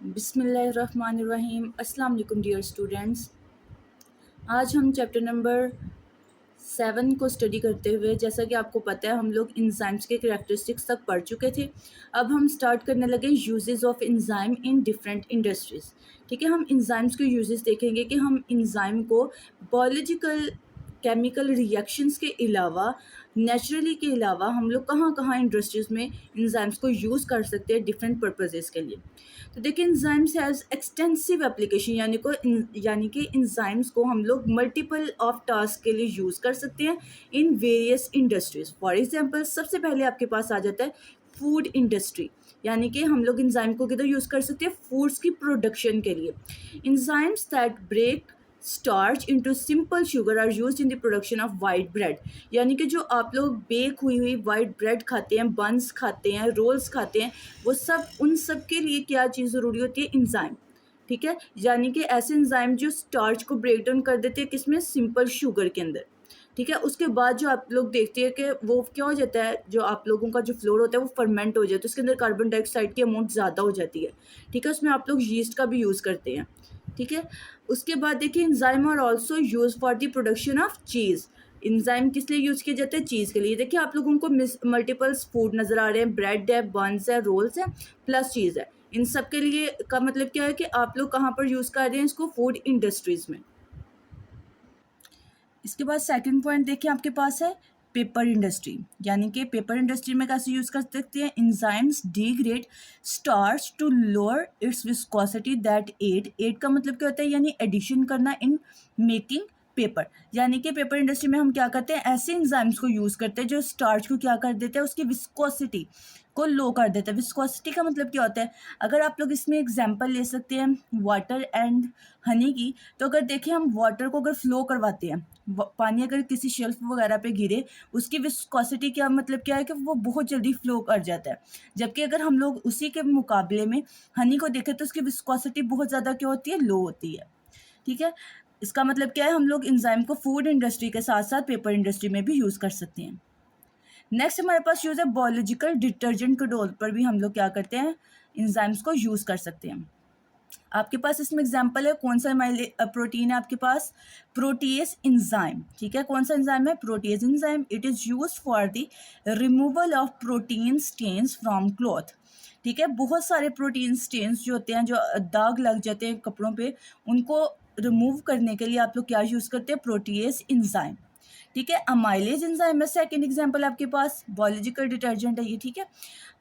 बिस्मिल्लाहिर्रहमानिर्रहीम। अस्सलाम वालेकुम डियर स्टूडेंट्स। आज हम चैप्टर नंबर 7 को स्टडी करते हुए, जैसा कि आपको पता है हम लोग इंजाइम्स के करैक्टरिस्टिक्स तक पढ़ चुके थे। अब हम स्टार्ट करने लगे uses of enzyme in different industries. ठीक है, हम इंजाइम्स के यूजेस देखेंगे कि हम इंजाइम को बायोलॉजिकल केमिकल रिएक्शंस के अलावा, नेचुरली के अलावा हम लोग कहाँ कहाँ इंडस्ट्रीज़ में इंजाइम्स को यूज़ कर सकते हैं डिफरेंट पर्पसेस के लिए। तो देखिए, इंजाइम्स हैज़ एक्सटेंसिव एप्लीकेशन, यानी कि इंजाइम्स को हम लोग मल्टीपल ऑफ टास्क के लिए यूज़ कर सकते हैं in various industries. For example, सबसे पहले आपके पास आ जाता है फूड इंडस्ट्री, यानी कि हम लोग इंजाइम को किधर यूज़ कर सकते हैं, फूड्स की प्रोडक्शन के लिए। Enzymes that break starch into simple sugar are use in the production of white bread, यानी कि जो आप लोग बेक हुई हुई वाइट ब्रेड खाते हैं, बंस खाते हैं, रोल्स खाते हैं, वो सब, उन सब के लिए क्या चीज़ ज़रूरी होती है, इंजाइम। ठीक है, यानी कि ऐसे इंजाइम जो स्टार्च को ब्रेक डाउन कर देते हैं, किसमें, सिंपल शुगर के अंदर। ठीक है, उसके बाद जो आप लोग देखते हैं कि वो क्या हो जाता है, जो आप लोगों का जो फ्लोर होता है वो फर्मेंट हो जाता है, तो उसके अंदर कार्बन डाइऑक्साइड की अमाउंट ज़्यादा हो जाती है। ठीक है, उसमें आप लोग यीस्ट का भी यूज़ करते हैं। ठीक है, उसके बाद देखिए, enzyme are also use for the production of cheese. Enzyme किस लिए यूज़ किए जाते हैं, चीज़ के लिए। देखिए, आप लोगों को मल्टीपल्स फूड नज़र आ रहे हैं, ब्रेड है, बंस है, रोल्स है, प्लस चीज़ है। इन सब के लिए का मतलब क्या है कि आप लोग कहाँ पर यूज़ कर रहे हैं इसको, फूड इंडस्ट्रीज़ में। इसके बाद सेकंड पॉइंट देखिए, आपके पास है पेपर इंडस्ट्री, यानी कि पेपर इंडस्ट्री में कैसे यूज़ कर सकते हैं, enzymes degrade starch to lower its viscosity that aid का मतलब क्या होता है, यानी एडिशन करना इन मेकिंग पेपर। यानी कि पेपर इंडस्ट्री में हम क्या करते हैं, ऐसे इंजाइम्स को यूज़ करते हैं जो स्टार्च को क्या कर देते हैं, उसकी विस्कोसिटी को लो कर देता है। विस्कोसिटी का मतलब क्या होता है, अगर आप लोग इसमें एग्जांपल ले सकते हैं वाटर एंड हनी की, तो अगर देखें हम वाटर को अगर फ्लो करवाते हैं, पानी अगर किसी शेल्फ वगैरह पे गिरे, उसकी विस्कोसिटी क्या मतलब क्या है कि वो बहुत जल्दी फ्लो कर जाता है। जबकि अगर हम लोग उसी के मुकाबले में हनी को देखें तो उसकी विस्कोसिटी बहुत ज़्यादा क्या होती है, लो होती है। ठीक है, इसका मतलब क्या है, हम लोग इंजाइम को फूड इंडस्ट्री के साथ साथ पेपर इंडस्ट्री में भी यूज़ कर सकते हैं। नेक्स्ट हमारे पास यूज़ है बायोलॉजिकल डिटर्जेंट के तौर पर भी हम लोग क्या करते हैं, इंजाइम्स को यूज़ कर सकते हैं। आपके पास इसमें एग्जांपल है, कौन सा प्रोटीन है आपके पास, प्रोटीएज इंजाइम। ठीक है, कौन सा इंजाइम है, protease enzyme. It is used for the removal of protein stains from cloth. ठीक है, बहुत सारे प्रोटीन स्टेन्स जो होते हैं, जो दाग लग जाते हैं कपड़ों पे, उनको रिमूव करने के लिए आप लोग क्या यूज़ करते हैं, प्रोटीएज इंजाइम। ठीक है, अमाइलेज एंजाइम है सेकंड एग्जांपल आपके पास, बायोलॉजिकल डिटर्जेंट है ये। ठीक है,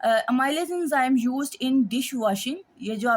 amylase enzyme used in dish washing, ये जो आप